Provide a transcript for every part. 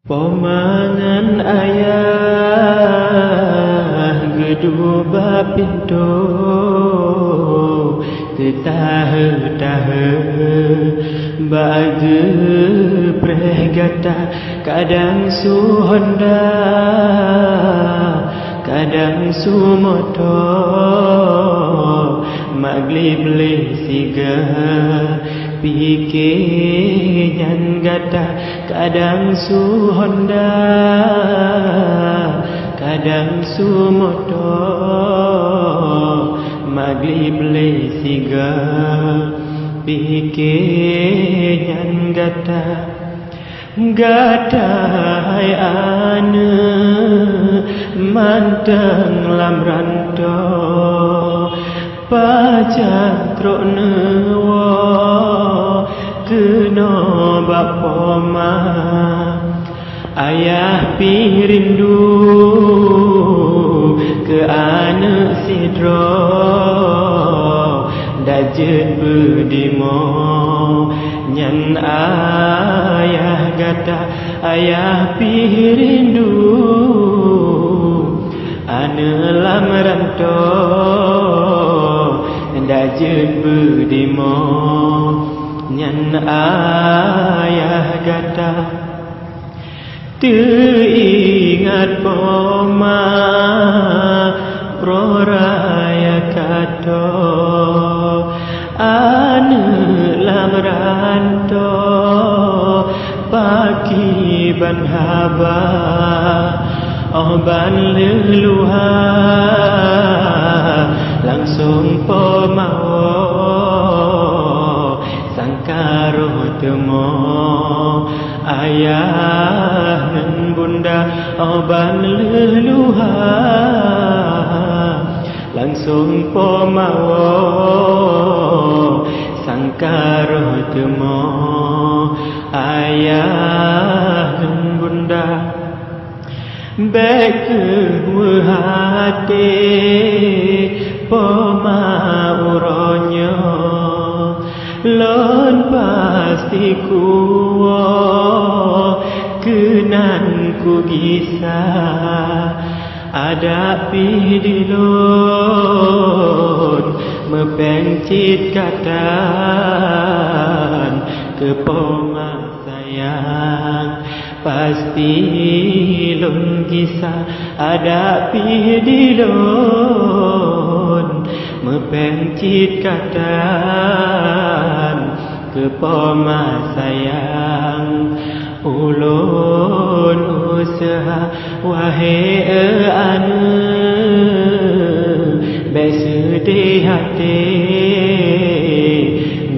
Pomangan ayah gedua pintu Tetahe-tahe bagi pregata Kadang su Honda Kadang su motor Magli-bli siga Pikir yang gata Kadang su Honda Kadang su motor Magli-bli siga Pikir yang gata Gata hai ane Manteng lam rantau Pajak trok newa Kena bapa ma Ayah pirindu Ke anak sidro Dajet berdimo Nyan ayah gata Ayah pirindu Ane lam rantau Dajet berdimo Nyan ayah gata Teringat poma Proraya kato Ane lam rantau Pagi ban haba Ban leluha Langsung pomawo Sangkaro temo Ayah dan bunda Ban leluha Langsung pomawo Sangkaro temo Ayah dan bunda Baik ke hati Poma uronyo Lon pasti kuwa Kenan ku gisa Ada pidilon Mepencit katan Ke poma sayang Pasti lon kisah ada pidilon Mepencit katan ke poma sayang Ulun usaha wahai ane Besedih hati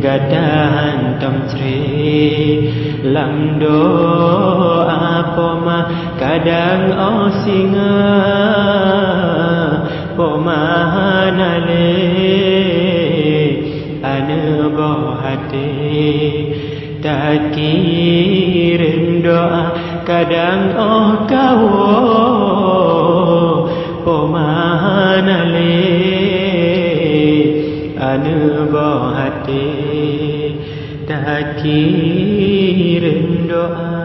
Gadahan tomcri Lam doa poma kadang singa Poma nale ane boh hati Tak kirim doa kadang kawo Poma nale ane boh hati Tak kirim doa